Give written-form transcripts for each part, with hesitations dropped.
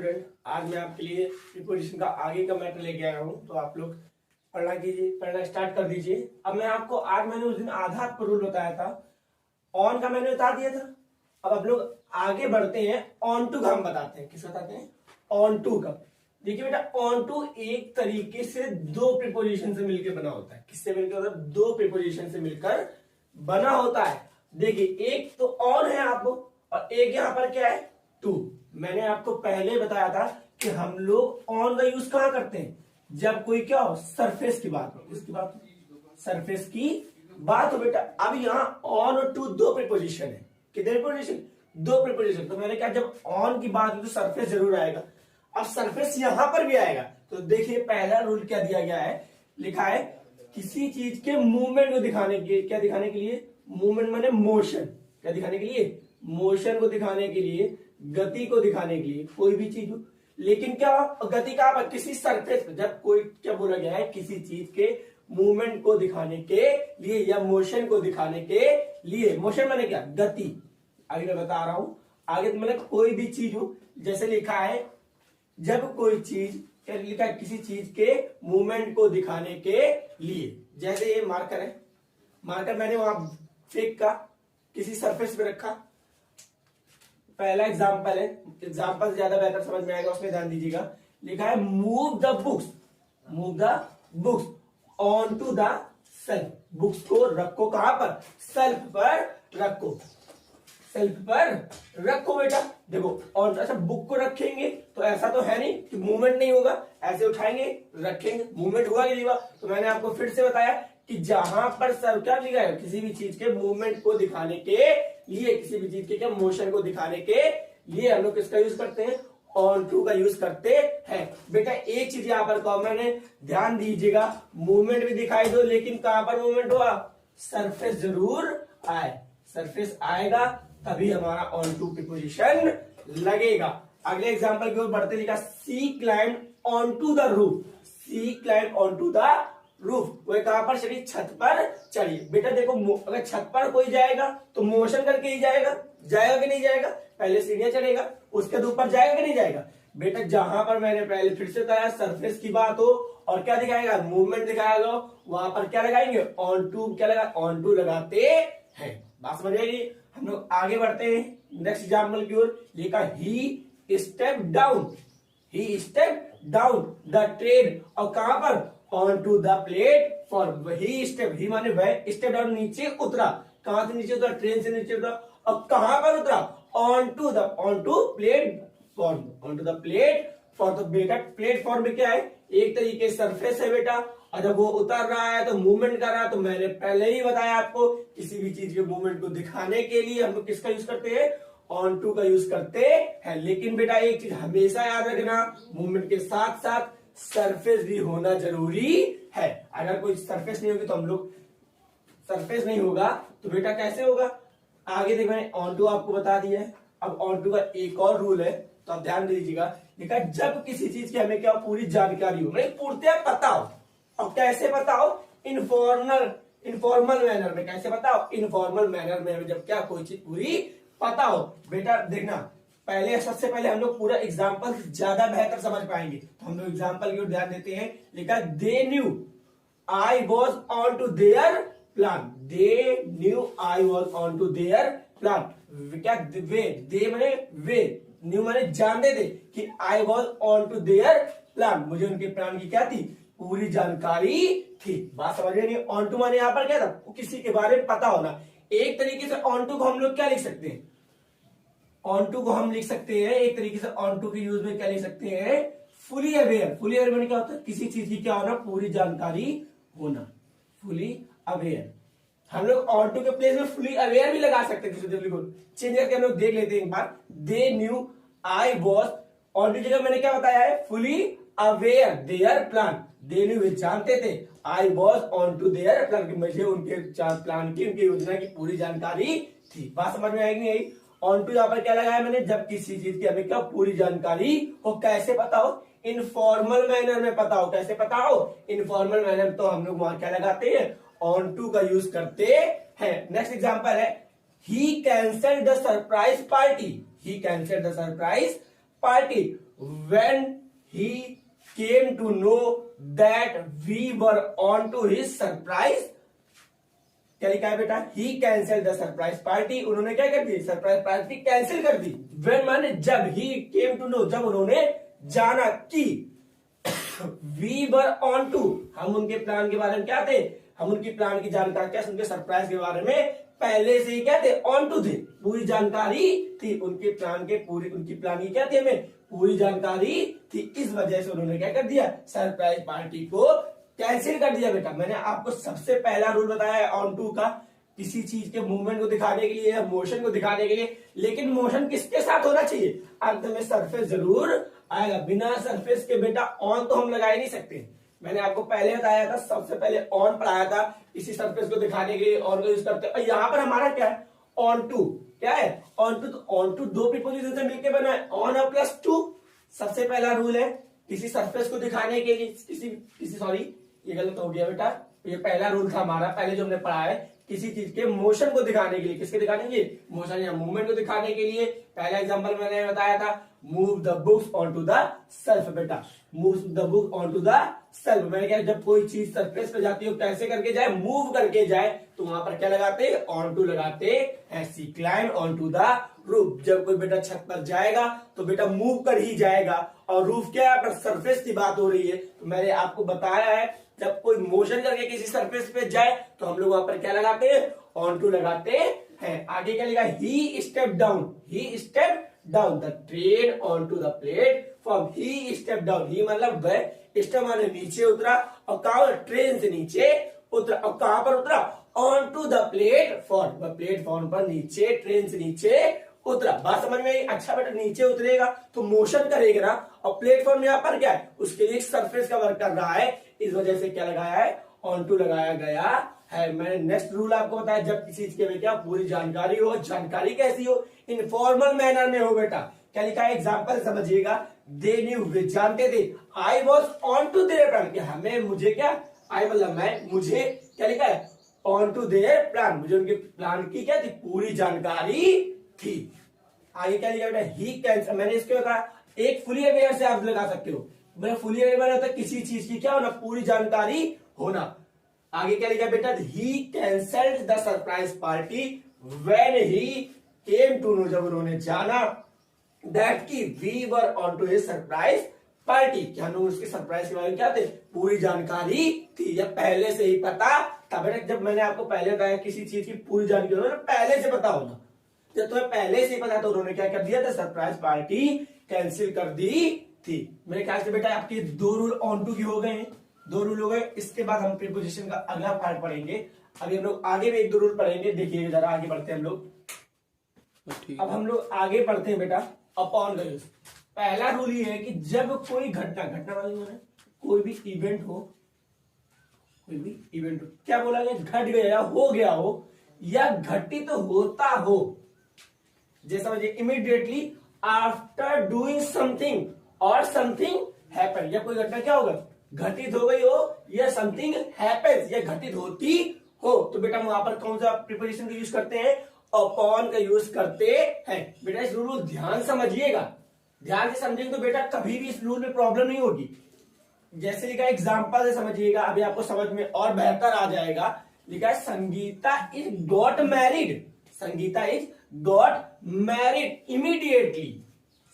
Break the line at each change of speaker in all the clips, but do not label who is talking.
Student, आज मैं आपके लिए प्रीपोजिशन का आगे का मैटर लेके आया हूँ। तो आप लोग पढ़ना स्टार्ट कर दीजिए। अब मैं आपको आज मैंने उस दिन आधा रूल बताया था, ऑन का मैंने बता दिया था। अब आप लोग आगे बढ़ते हैं, ऑन टू का हम बताते हैं। किस बताते हैं? ऑन टू का। देखिए बेटा, ऑन टू एक तरीके से दो प्रीपोजिशन से मिलकर बना होता है। किससे मिलकर होता है? दो प्रीपोजिशन से मिलकर बना होता है। देखिए, एक तो ऑन है आपको, और एक यहां पर क्या है? टू। मैंने आपको पहले बताया था कि हम लोग ऑन का यूज कहां करते हैं? जब कोई क्या हो, सरफेस की बात हो। किसकी बात हो? सरफेस की बात हो बेटा। अब यहाँ ऑन और टू दो प्रीपोजिशन है। कितने प्रीपोजिशन? दो प्रीपोजिशन। तो मैंने कहा जब ऑन की बात हो तो सरफेस जरूर आएगा। अब सरफेस यहां पर भी आएगा। तो देखिए, पहला रूल क्या दिया गया है, लिखा है किसी चीज के मूवमेंट को दिखाने के, क्या दिखाने के लिए? मूवमेंट माने मोशन। क्या दिखाने के लिए? मोशन को दिखाने के लिए, गति को दिखाने के लिए, कोई भी चीज हो। लेकिन क्या गति का? किसी सरफेस पे। जब कोई, क्या बोला गया है, किसी चीज के मूवमेंट को दिखाने के लिए या मोशन को दिखाने के लिए। मोशन माने क्या? गति। अभी मैं बता रहा हूं आगे। तो मैंने कोई भी चीज हो, जैसे लिखा है जब कोई चीज, क्या लिखा है? किसी चीज के मूवमेंट को दिखाने के लिए। जैसे ये मार्कर है, मार्कर मैंने वहां फेंक का किसी सरफेस पे रखा। पहला एग्जांपल है, एग्जांपल से ज्यादा बेहतर समझ में आएगा, उसमें ध्यान दीजिएगा। लिखा है move the books, move the books on to the shelf. Books को रखो कहां पर? सेल्फ पर रखो, सेल्फ पर रखो बेटा। देखो, और अच्छा बुक को रखेंगे तो ऐसा तो है नहीं कि मूवमेंट नहीं होगा। ऐसे उठाएंगे, रखेंगे, मूवमेंट हुआ कि नहीं हुआ? तो मैंने आपको फिर से बताया कि जहां पर सर क्या लिखा है, किसी भी चीज के मूवमेंट को दिखाने के लिए, किसी भी चीज के क्या मोशन को दिखाने के लिए हम लोग किसका यूज करते हैं? ऑन टू का यूज करते हैं बेटा। एक चीज यहां पर कॉमन है, ध्यान दीजिएगा। मूवमेंट भी दिखाई दो, लेकिन कहां पर मूवमेंट हुआ? सरफेस जरूर आए, सरफेस आएगा तभी हमारा ऑन टू प्रीपोजिशन लगेगा। अगले एग्जांपल की ओर बढ़ते, लिखा she climb on to the roof. She climb on to the roof. वो कहां पर चढ़ी? छत पर चढ़ी। बेटा देखो, अगर छत पर कोई जाएगा तो मोशन करके ही जाएगा। जाएगा कि नहीं जाएगा? पहले सीढ़ियां चढ़ेगा, उसके ऊपर जाएगा कि नहीं जाएगा? बेटा जहां पर मैंने पहले फिर से बताया, सरफेस की बात हो और क्या दिखाएगा? मूवमेंट दिखाएगा, वहां पर क्या लगाएंगे? On to. क्या लगा? ऑन टू लगाते हैं। बात समझ आएगी? हम लोग आगे बढ़ते हैं नेक्स्ट एग्जाम्पल की ओर। लिखा he step down, he step down the train. और कहां पर? On to the platform. He step, he माने वह, स्टेप डाउन नीचे उतरा। कहां से नीचे उतरा? ट्रेन से नीचे उतरा। और कहां पर उतरा? On to platform, on to the platform. तो बेटा प्लेटफॉर्म में क्या है? एक तरीके सरफेस है बेटा, और जब वो उतर रहा है तो मूवमेंट कर रहा है। तो मैंने पहले ही बताया आपको, किसी भी चीज के मूवमेंट को दिखाने के लिए हम लोग किसका यूज करते हैं? ऑन टू का यूज करते हैं। लेकिन बेटा एक चीज हमेशा याद रखना, मूवमेंट के साथ साथ सरफेस भी होना जरूरी है। अगर कोई सरफेस नहीं होगी तो हम लोग, सरफेस नहीं होगा तो बेटा कैसे होगा? आगे देखो, मैंने ऑन टू आपको बता दिया है। अब ऑन टू का एक और रूल है, तो आप ध्यान दीजिएगा। लिखा जब किसी चीज की हमें क्या पूरी जानकारी हो, मतलब पूर्णतः पता हो। और कैसे पता हो? इनफॉर्मल मैनर में। कैसे पता हो? इनफॉर्मल मैनर में, जब क्या कोई चीज पूरी पता हो। बेटा देखना, पहले सबसे पहले हम लोग पूरा एग्जाम्पल ज्यादा बेहतर समझ पाएंगे, तो हम लोग एग्जाम्पल की ओर ध्यान देते हैं। लिखा they knew I was on to their plan. They knew I was on to their plan. क्या? वे, दे माने वे, न्यू माने जानते थे कि I was on to their plan. मुझे उनके प्लान की क्या थी? पूरी जानकारी थी। बात समझ रहे नहीं? ऑन टू माने यहां पर क्या था? किसी के बारे में पता होना। एक तरीके से ऑन टू को हम लोग क्या लिख सकते हैं? ऑन टू को हम लिख सकते हैं एक तरीके से, ऑन टू के यूज में क्या लिख सकते हैं? Fully aware. फुली अवेयर में क्या होता है? किसी चीज की क्या होना? पूरी जानकारी होना। Fully aware. हम लोग ऑन टू के प्लेस में फुली अवेयर भी लगा सकते हैं। चेंज करके हम लोग देख लेते हैं एक बार। They knew I was, on to जगह मैंने क्या बताया है? Fully aware their plan. They knew, वे जानते थे। I was on to their plan, मुझे उनके प्लान की, उनकी योजना की पूरी जानकारी थी। बात समझ में आएगी नहीं? ऑन टू यहां पर क्या लगाया मैंने? जब किसी चीज की हमें क्या पूरी जानकारी हो। कैसे पता हो? इनफॉर्मल मैनर में पता हो। कैसे पता हो? Informal manner. तो हम लोग वहां क्या लगाते हैं? ऑन टू का यूज करते हैं। नेक्स्ट एग्जांपल है, he cancelled the surprise party. He cancelled the surprise party. when he came to know that we were on to his surprise, क्या लिखा है बेटा, ही कैंसिल द सरप्राइज पार्टी, उन्होंने क्या कर दी, सरप्राइज पार्टी कैंसिल कर दी। When माने जब, ही केम टू नो जब उन्होंने जाना कि, वी वर ऑन टू हम उनके प्लान के बारे में क्या थे, हम उनकी प्लान की जानकारी क्या, उनके सरप्राइज के बारे में पहले से ही क्या थे, ऑन टू थे, पूरी जानकारी थी उनके प्लान के, पूरी उनकी प्लान की क्या थी, हमें पूरी जानकारी थी। इस वजह से उन्होंने क्या कर दिया, सरप्राइज पार्टी को कैंसिल कर दिया। बेटा मैंने आपको सबसे पहला रूल बताया है ऑन टू का, किसी चीज के मूवमेंट को दिखाने के लिए, मोशन को दिखाने के लिए, लेकिन मोशन किसके साथ होना चाहिए, अंत में सरफेस जरूर आएगा। बिना सरफेस के बेटा ऑन तो हम लगा ही नहीं सकते। मैंने आपको पहले बताया था, सबसे पहले ऑन पढ़ाया था, इसी सरफेस को दिखाने के लिए ऑन को यूज करते हैं। और यहाँ पर हमारा क्या है, ऑन टू, क्या है ऑन टू, तो ऑन टू दो प्रीपोजिशन से मिलकर बना है, ऑन और प्लस टू। सबसे पहला रूल है किसी सरफेस को दिखाने के लिए, किसी सॉरी ये गलत हो गया बेटा, ये पहला रूल था हमारा, पहले जो हमने पढ़ा है, किसी चीज के मोशन को दिखाने के लिए, किसके दिखाने के लिए, मोशन या मूवमेंट को दिखाने के लिए। पहला एग्जांपल मैंने बताया था, move the books on to the shelf. बेटा move the book on to the shelf, मैंने क्या, जब कोई चीज सरफेस पे जाती है कैसे करके जाए, मूव करके जाए, तो वहां पर क्या लगाते हैं, ऑन टू लगाते हैं। She climb on to the roof, जब कोई बेटा छत पर जाएगा तो बेटा मूव कर ही जाएगा, और रूफ क्या है, सरफेस की बात हो रही है। तो मैंने आपको बताया है, जब कोई मोशन करके किसी सरफेस पे जाए तो हम लोग वहां पर क्या लगाते हैं, ऑन टू लगाते हैं। आगे क्या लिखा, he step down, he step down the train on to the platform, he step down, he मतलब वह, स्टेप माने नीचे उतरा, और कहा, ट्रेन से नीचे उतरा, और कहां पर उतरा, on to the platform, platform पर नीचे, ट्रेन से नीचे उतरा। बात समझ में आई? अच्छा बेटा नीचे उतरेगा तो मोशन करेगा ना, और प्लेटफॉर्म यहाँ पर क्या है, उसके लिए सरफेस का वर्क कर रहा है, इस वजह से क्या लगाया है, ऑन टू लगाया गया है। मैंने नेक्स्ट रूल आपको बताया, जब किसी चीज के क्या पूरी जानकारी हो, जानकारी कैसी हो, इनफॉर्मल मैनर में हो। बेटा क्या लिखा है, एग्जाम्पल समझिएगा, दे न्यू वे जानते थे, I was on to their plan, हमें, मुझे क्या, आई मतलब मैं, मुझे क्या लिखा है, ऑन टू देयर प्लान, मुझे उनके प्लान की क्या थी, पूरी जानकारी थी। आगे क्या लिखा बेटा, ही कैंसिल, मैंने इसके बताया, एक फुली अवेयर से आप लगा सकते हो, मेरा फुली अवेयर होता है किसी चीज की क्या होना, पूरी जानकारी होना। आगे क्या लिखा बेटा, he cancelled the surprise party when he came to know, जब उन्होंने जाना, दैट की we were onto his surprise party, क्या हम उसके सरप्राइज के बारे में क्या थे, पूरी जानकारी थी, या पहले से ही पता था। बेटा जब मैंने आपको पहले बताया किसी चीज की पूरी जानकारी पहले से पता होना, जब तुम्हें पहले से ही पता तो उन्होंने क्या कर दिया था, सरप्राइज पार्टी कैंसिल कर दी थी। मेरे ख्याल से बेटा आपके दो रूल ऑन टू की हो गए हैं, दो रूल हो गए। इसके बाद हम प्रीपोजिशन का अगला पार्ट पढ़ेंगे। अभी हम लोग आगे भी एक दो रूल पढ़ेंगे, देखिए जरा आगे बढ़ते हैं हम लोग। अब हम लोग आगे बढ़ते हैं बेटा, अपॉन का यूज। पहला रूल ये है कि जब कोई घटना वाली हो, कोई भी इवेंट हो, कोई भी इवेंट हो, क्या बोला गया, घट गया, हो गया हो, या घटित होता हो, जैसा समझिए, इमीडिएटली आफ्टर डूइंग समथिंग और समथिंग हैपन, या कोई घटना क्या होगा, घटित हो गई हो, या समथिंग हैपेंस, या घटित होती हो, तो बेटा हम वहां पर कौन सा प्रीपोजिशन का यूज करते हैं, अपॉन का यूज करते हैं। बेटा इस रूल को ध्यान समझिएगा, ध्यान से समझेंगे तो बेटा कभी भी इस रूल में प्रॉब्लम नहीं होगी। जैसे लिखा एग्जाम्पल से समझिएगा, अभी आपको समझ में और बेहतर आ जाएगा। लिखा है Sangeeta is got married, Sangeeta is got married immediately,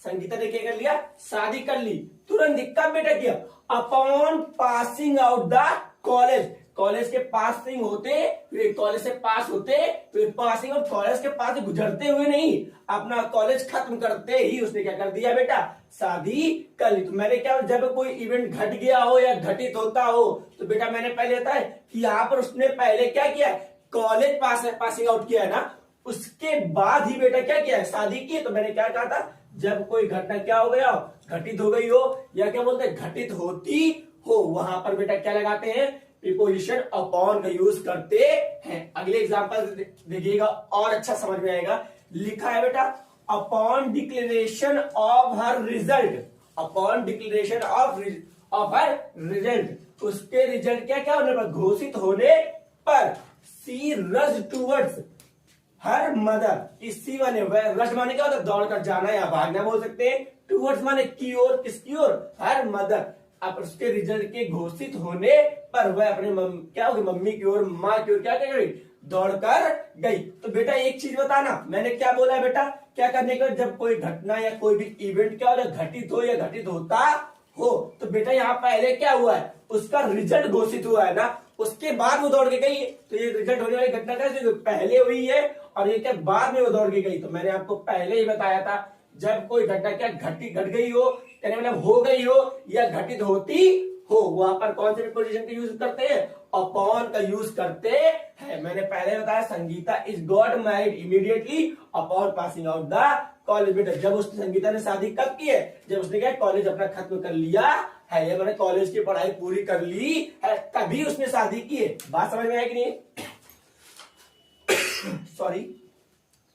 Sangeeta ने क्या कर लिया, शादी कर ली तुरंत। कब बेटा किया, upon passing out the college, college के पासिंग होते, फिर कॉलेज से पास होते, फिर पासिंग आउट, कॉलेज के पास गुजरते हुए नहीं, अपना कॉलेज खत्म करते ही उसने क्या कर दिया बेटा, शादी कर ली। तो मैंने क्या, जब कोई इवेंट घट गया हो या घटित होता हो, तो बेटा मैंने पहले बताया कि यहाँ पर उसने पहले क्या किया, कॉलेज पासिंग आउट किया है ना, उसके बाद ही बेटा क्या किया, शादी की। तो मैंने क्या कहा था, जब कोई घटना क्या हो गया, घटित हो गई हो, या क्या बोलते हैं, घटित होती हो, वहां पर बेटा क्या लगाते हैं, प्रीपोजिशन अपॉन का यूज करते हैं। अगले एग्जांपल देखिएगा और अच्छा समझ में आएगा। लिखा है बेटा, upon declaration of her result, upon declaration of her result, उसके रिजल्ट क्या क्या होने पर, घोषित होने पर, सी रज टूवर्ड्स हर मदर, इसी माने रश माने क्या होता है, दौड़ कर जाना या भागना बोल सकते हैं, टूवर्ड्स माने की ओर, किसकी ओर, हर मदर। अब उसके रिजल्ट के घोषित होने पर वह अपने क्या होगी, मम्मी की ओर, माँ की ओर क्या कर गई, दौड़कर गई। तो बेटा एक चीज बताना, मैंने क्या बोला है बेटा, क्या करने का, जब कोई घटना या कोई भी इवेंट क्या हो, घटित हो या घटित होता हो, तो बेटा यहाँ पहले क्या हुआ है, उसका रिजल्ट घोषित हुआ है ना, उसके बाद वो दौड़ के गई है। तो ये रिजल्ट होने वाली घटना कैसे, जो पहले हुई है और ये क्या बाद में वो दौड़ के गई। तो मैंने आपको पहले ही बताया था, जब कोई घटना क्या घट गई हो, कहने मतलब हो गई हो या घटित होती हो, वहां पर कौन से प्रीपोजिशन का यूज करते हैं, अपॉन का यूज करते हैं। मैंने पहले बताया, Sangeeta is got married immediately upon passing out the college. बेटा जब उसने, संगीता ने शादी कब की है, जब उसने क्या कॉलेज अपना खत्म कर लिया है, या मैंने कॉलेज की पढ़ाई पूरी कर ली है, तभी उसने शादी की है। बात समझ में आया कि नहीं? सॉरी,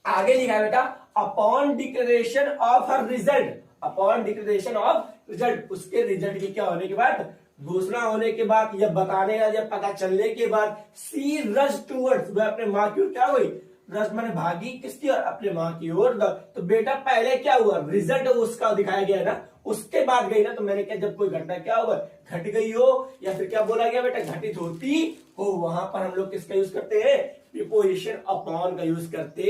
आगे लिखा है बेटा, upon declaration of her result, upon declaration of result, उसके रिजल्ट के क्या होने के बाद, घोषणा होने के बाद या बताने का या पता चलने के बाद, सी रश टूवर्ड्स, वह अपने माँ की ओर क्या हुई, रश मैंने भागी, किसकी ओर, अपने माँ की ओर। तो बेटा पहले क्या हुआ, रिजल्ट उसका दिखाया गया है ना, उसके बाद गई ना। तो मैंने क्या, जब कोई घटना क्या हुआ, घट गई हो या फिर क्या बोला गया बेटा, घटित होती हो, वहां पर हम लोग किसका यूज करते हैं, प्रीपोजिशन अपॉन का यूज करते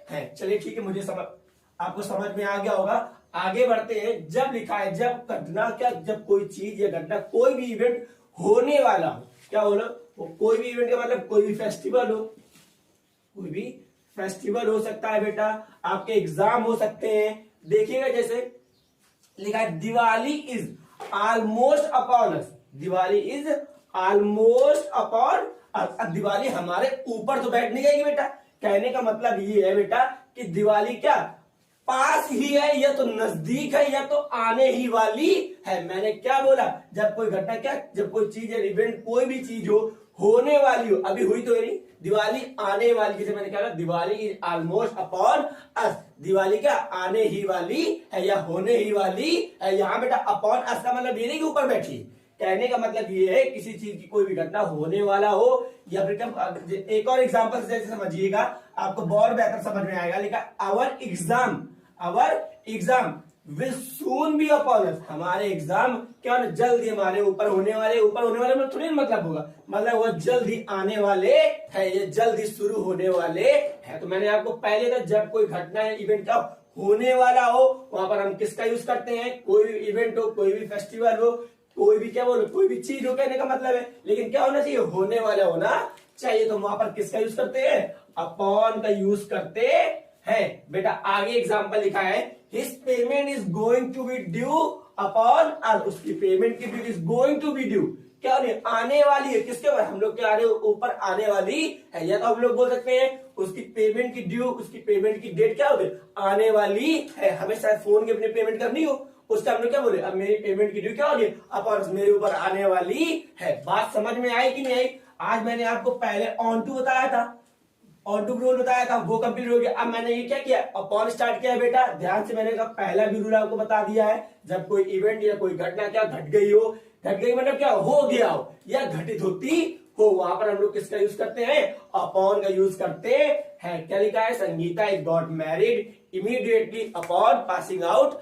हैं। चलिए ठीक है, मुझे समझ, आपको समझ में आ गया होगा। आगे बढ़ते हैं। जब लिखा है, जब घटना क्या, जब कोई चीज या घटना, कोई भी इवेंट होने वाला हो, क्या होना, वो कोई भी इवेंट का मतलब कोई भी फेस्टिवल हो, कोई भी फेस्टिवल हो सकता है बेटा, आपके एग्जाम हो सकते हैं। देखिएगा जैसे लिखा है, Diwali is almost upon us, Diwali is almost upon अस। दिवाली हमारे ऊपर तो बैठ नहीं जाएगी बेटा, कहने का मतलब ये है बेटा कि दिवाली क्या पास ही है, या तो नजदीक है, या तो आने ही वाली है। मैंने क्या बोला, जब कोई घटना क्या, जब कोई चीज या इवेंट, कोई भी चीज हो, होने वाली हो, अभी हुई तो नहीं, दिवाली आने वाली, जैसे मैंने क्या बोला, दिवाली इज ऑलमोस्ट अपॉन अस, दिवाली क्या आने ही वाली है या होने ही वाली है। यहाँ बेटा अपॉन अस का मतलब ये नहीं कि ऊपर बैठी, कहने का मतलब ये है किसी चीज की कोई भी घटना होने वाला हो, या फिर क्या, एक और एग्जांपल जैसे समझिएगा, आपको बहुत बेहतर समझ में आएगा। लिखा our exam will soon be upon us, हमारे एग्जाम क्या होने, जल्द ही हमारे ऊपर होने वाले, ऊपर होने वाले में थोड़ी मतलब होगा, मतलब वो जल्द ही आने वाले है, ये जल्द ही शुरू होने वाले है। तो मैंने आपको पहले था, जब कोई घटना या इवेंट का होने वाला हो, वहां पर हम किसका यूज करते हैं, कोई भी इवेंट हो, कोई भी फेस्टिवल हो, कोई भी क्या बोलो, कोई भी चीज हो, कहने का मतलब है, लेकिन क्या होना चाहिए, होने वाला होना चाहिए। तो वहां पर किसका यूज करते हैं, अपॉन का यूज करते हैं। बेटा आगे एग्जांपल लिखा है, his payment is going to be due upon us, उसकी पेमेंट की due is going to be due, क्या होने, आने वाली है, किसके ऊपर, हम लोग के आने ऊपर आने वाली है। या तो हम लोग बोल सकते हैं उसकी पेमेंट की ड्यू, उसकी पेमेंट की डेट क्या होगी, आने वाली है। हमें शायद फोन की अपनी पेमेंट करनी हो, उसका हम लोग क्या बोले, अब मेरी पेमेंट की ड्यू क्या होगी, अपॉन मेरे ऊपर आने वाली है। बात समझ में आई कि नहीं आई? आज मैंने आपको पहले ऑन टू बताया था, ऑन टू रूल बताया था, वो कंप्लीट हो गया। अब मैंने ये क्या किया, अपॉन स्टार्ट किया है बेटा, ध्यान से मैंने कहा पहला भी रूल आपको बता दिया है, जब कोई इवेंट या कोई घटना क्या घट गई हो, घट गई मतलब क्या हो गया हो या घटित होती हो, वहां पर हम लोग किसका यूज करते हैं, अपॉन का यूज करते हैं। क्या लिखा है, Sangeeta is got married immediately upon passing out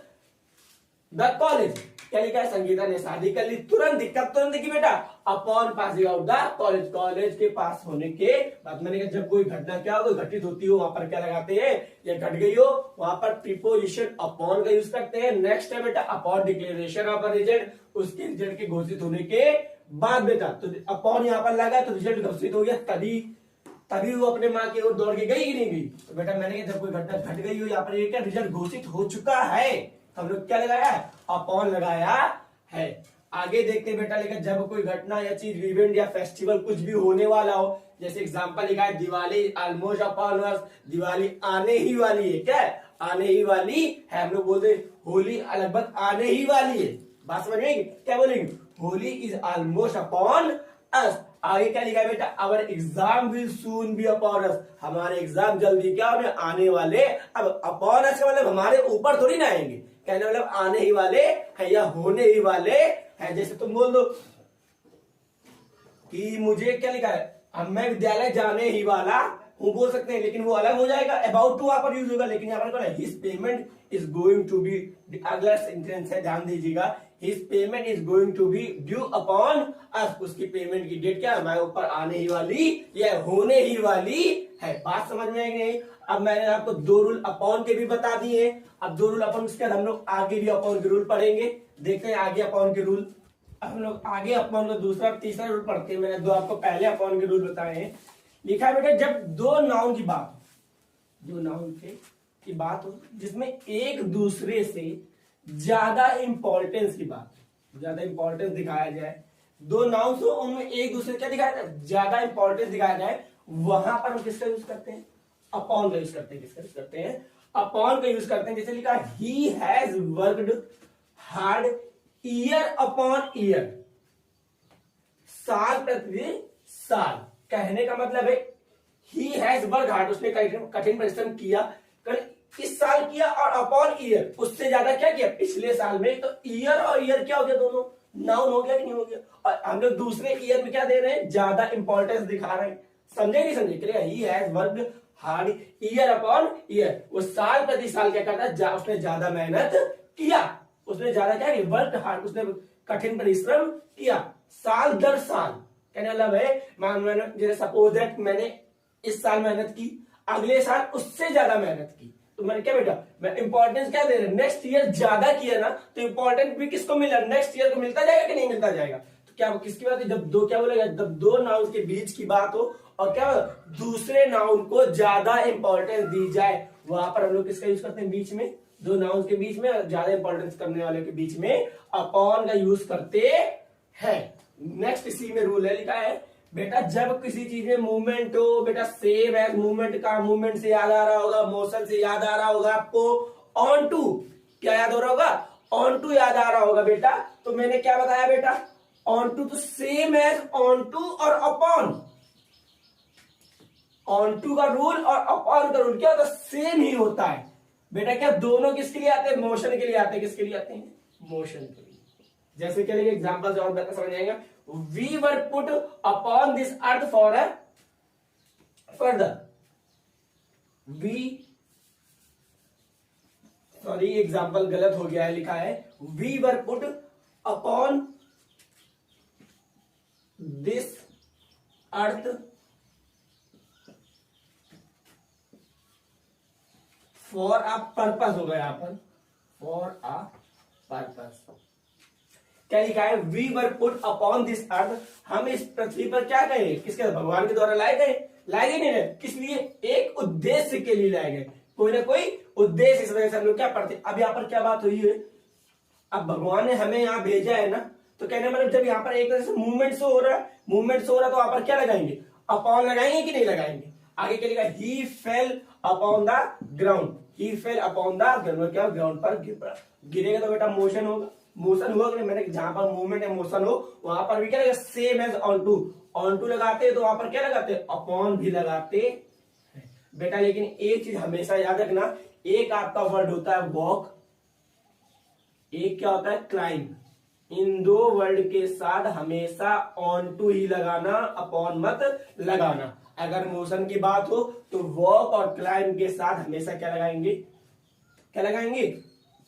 the college. क्या लिखा है, संगीता ने शादी कर ली तुरंत, कब तुरंत की बेटा, upon passing out the college, college के पास होने के बाद। मैंने कहा जब कोई घटना क्या हो, घटित होती हो, वहां पर क्या लगाते हैं, या घट गई हो, वहां पर प्रीपोजिशन अपॉन का यूज करते हैं। नेक्स्ट है बेटा upon declaration of a result, उसके रिजल्ट के घोषित होने के बाद बेटा, तो अपॉन यहाँ पर लगा तो रिजल्ट घोषित हो गया, तभी वो अपने माँ की ओर दौड़ के गई कि नहीं गई। तो बेटा मैंने कहा जब कोई घटना घट गई हो, यहाँ पर ये क्या रिजल्ट घोषित हो चुका है, हम लोग क्या लगाया है, अपॉन लगाया है। आगे देखते हैं बेटा, लेकिन जब कोई घटना या चीज, इवेंट या फेस्टिवल कुछ भी होने वाला हो, जैसे एग्जांपल लिखा है, दिवाली ऑलमोस्ट अपॉन अस, दिवाली आने ही वाली है, क्या है, आने ही वाली है। हम लोग बोलते होली लगभग आने ही वाली है, बात समझ में, क्या बोलेंगे, Holi is almost upon us. आगे क्या लिखा है बेटा, our exam will soon be upon us, हमारे एग्जाम जल्दी क्या होने, आने वाले। अब अपॉन अस का मतलब हमारे ऊपर थोड़ी ना आएंगे, कहने मतलब आने ही वाले है या होने ही वाले है। जैसे तुम बोल दो कि मुझे क्या लिखा है, अब मैं विद्यालय जाने ही वाला हूँ बोल सकते हैं, लेकिन वो अलग हो जाएगा, अबाउट टू वहां पर यूज होगा, लेकिन यहाँ पर his payment is going to be, अगला सेंटेंस है ध्यान दीजिएगा, his payment is going to be due upon us, उसकी पेमेंट की डेट क्या है, हमारे ऊपर आने ही वाली या होने ही वाली है। बात समझ में आई नहीं? अब मैंने आपको दो रूल अपॉन के भी बता दिए। अब दो रूल अपॉन के बाद हम लोग आगे भी अपॉन के रूल पढ़ेंगे, देखते हैं आगे अपॉन के रूल। अब हम लोग आगे अपॉन का दूसरा तीसरा रूल पढ़ते हैं। मैंने दो आपको पहले अपॉन के रूल बताए हैं। लिखा है बेटा, जब दो नाउन की बात, दो नाउन की बात हो जिसमें एक दूसरे से ज्यादा इंपॉर्टेंस की बात, ज्यादा इंपॉर्टेंस दिखाया जाए, दो नाउन हो उनमें एक दूसरे क्या दिखाया जाए, ज्यादा इंपॉर्टेंस दिखाया जाए, वहां पर हम किसका यूज करते हैं, अपॉन का यूज करते हैं। किसका यूज करते हैं, अपॉन का यूज करते हैं। जैसे लिखा, he has worked hard year upon year, साल प्रति साल। कहने का मतलब है ही हैज वर्क हार्ड, उसने कठिन परिश्रम किया, इस साल किया, और अपॉन ईयर उससे ज्यादा क्या किया पिछले साल में। तो ईयर और ईयर क्या हो गया, दोनों नाउन हो गया कि नहीं हो गया। और हम लोग दूसरे ईयर में क्या दे रहे हैं, ज्यादा इंपॉर्टेंस दिखा रहे हैं। समझे नहीं समझे, clear? He has worked hard year upon year, वो साल प्रति साल क्या करता है, उसने ज्यादा मेहनत किया, उसने ज्यादा क्या किया, वर्क हार्ड, उसने कठिन परिश्रम किया, साल दर साल। कहने मतलब है, जैसे सपोज दैट मैंने इस साल मेहनत की, अगले साल उससे ज्यादा मेहनत की, तो मैंने क्या बेटा, मैं इंपॉर्टेंस क्या दे रहा हूं, नेक्स्ट ईयर ज्यादा किया ना, तो इंपॉर्टेंस भी किसको मिला, नेक्स्ट ईयर को मिलता जाएगा कि नहीं मिलता जाएगा। तो क्या किसकी बात है, जब दो क्या बोलेगा, जब दो नाउन के बीच की बात हो और क्या दूसरे नाउन को ज्यादा इंपॉर्टेंस दी जाए, वहां पर हम लोग किसका यूज करते हैं, बीच में दो नाउन के बीच में ज्यादा इंपॉर्टेंस करने वाले के बीच में अपॉन का यूज करते हैं। नेक्स्ट इसी में रूल है, लिखा है बेटा, जब किसी चीज में मूवमेंट हो, बेटा सेम एज मूवमेंट का, मूवमेंट से याद आ रहा होगा, मोशन से याद आ रहा होगा आपको, ऑन टू क्या याद हो रहा होगा, ऑन टू याद आ रहा होगा बेटा। तो मैंने क्या बताया बेटा, ऑन टू तो सेम एज ऑन टू और अपॉन, ऑन टू का रूल और अपॉन का रूल क्या होता है, सेम ही होता है बेटा। क्या दोनों किसके लिए आते हैं, मोशन के लिए आते हैं, किसके लिए आते हैं, मोशन के लिए। जैसे क्या लिखे एग्जांपल और बेहतर समझ आएगा, we were put upon this earth for a further, we, sorry example गलत हो गया है, लिखा है we were put upon this earth for a purpose होगा, यहां पर फॉर अ पर्पस। क्या लिखा है, we were put upon this earth, हम इस पृथ्वी पर क्या गए, किसके, भगवान के द्वारा लाए गए, लाए गए नहीं, किस लिए, एक उद्देश्य के लिए लाए गए, कोई ना कोई उद्देश्य। इस वजह से हम लोग क्या पढ़ते। अब यहाँ पर क्या बात हुई है, अब भगवान ने हमें यहाँ भेजा है ना, तो कहने मतलब जब यहाँ पर एक तरह से मूवमेंट शो हो रहा है, मूवमेंट शो हो रहा है, तो वहां पर क्या लगाएंगे, अपॉन लगाएंगे कि नहीं लगाएंगे। आगे क्या लिखा, he fell upon the ground, he fell upon the ground, क्या ग्राउंड पर गिरेगा तो बेटा मोशन होगा, मोशन हुआ कि मैंने जहां पर मूवमेंट है मोशन हो, वहां पर भी क्या लगेगा, same as on to, on to लगाते हैं तो वहां पर क्या लगाते हैं, अपॉन भी लगाते हैं बेटा। लेकिन एक चीज हमेशा याद रखना, एक आपका वर्ड होता है वॉक, एक क्या होता है क्लाइंब, इन दो वर्ड के साथ हमेशा ऑन टू ही लगाना, अपॉन मत लगाना। अगर मोशन की बात हो तो वॉक और क्लाइंब के साथ हमेशा क्या लगाएंगे, क्या लगाएंगे,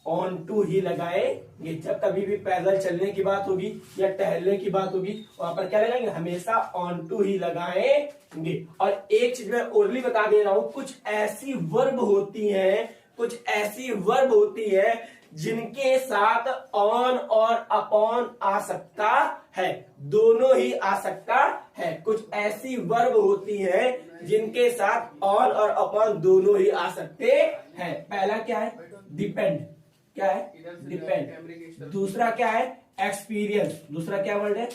ऑन टू ही लगाएंगे। जब कभी भी पैदल चलने की बात होगी या टहलने की बात होगी, वहां पर क्या लगाएंगे, हमेशा ऑन टू ही लगाएंगे। और एक चीज मैं ओरली बता दे रहा हूं, कुछ ऐसी वर्ब होती हैं, कुछ ऐसी वर्ब होती है जिनके साथ ऑन और अपॉन आ सकता है, दोनों ही आ सकता है। कुछ ऐसी वर्ब होती है जिनके साथ ऑन और अपॉन दोनों ही आ सकते हैं। पहला क्या है, डिपेंड, क्या है, डिपेंड। दूसरा क्या है, एक्सपीरियंस, दूसरा क्या वर्ड है,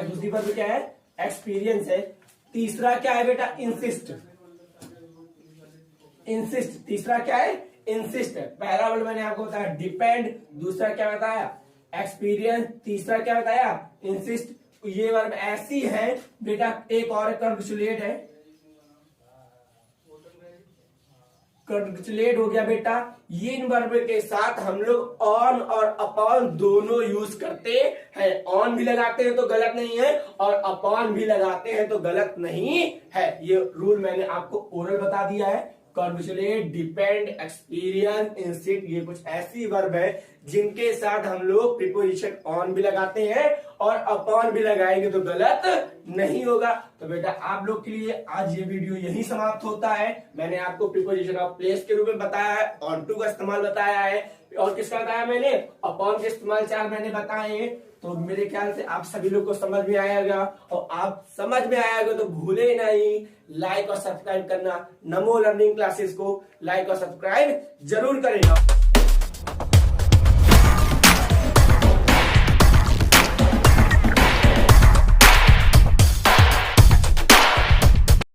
दूसरी वर्ब क्या है, एक्सपीरियंस है। तीसरा क्या है बेटा, इंसिस्ट, इंसिस्ट, तीसरा क्या है, इंसिस्ट है। पहला वर्ड मैंने आपको बताया डिपेंड, दूसरा क्या बताया, एक्सपीरियंस, तीसरा क्या बताया, इंसिस्ट। ये वर्ब ऐसी है बेटा, एक और कंग्रेचुलेट है, कंग्रेचुलेट हो गया बेटा। ये इन वर्ब के साथ हम लोग ऑन और अपॉन दोनों यूज करते हैं। ऑन भी लगाते हैं तो गलत नहीं है और अपॉन भी लगाते हैं तो गलत नहीं है। ये रूल मैंने आपको ओरल बता दिया है। कंग्रेचुलेट, डिपेंड, एक्सपीरियंस, इंसिट, ये कुछ ऐसी वर्ब है जिनके साथ हम लोग प्रीपोजिशन ऑन भी लगाते हैं और अपॉन भी लगाएंगे तो गलत नहीं होगा। तो बेटा आप लोग के लिए आज ये वीडियो यही समाप्त होता है। मैंने आपको प्रीपोजिशन ऑफ प्लेस के रूप में बताया है, ऑन टू का इस्तेमाल बताया है और किसका बताया मैंने, अपॉन के इस्तेमाल 4 मैंने बताए हैं। तो मेरे ख्याल से आप सभी लोग को समझ में आएगा और आप समझ में आएगा तो भूले नहीं लाइक और सब्सक्राइब करना। नमो लर्निंग क्लासेस को लाइक और सब्सक्राइब जरूर करेगा।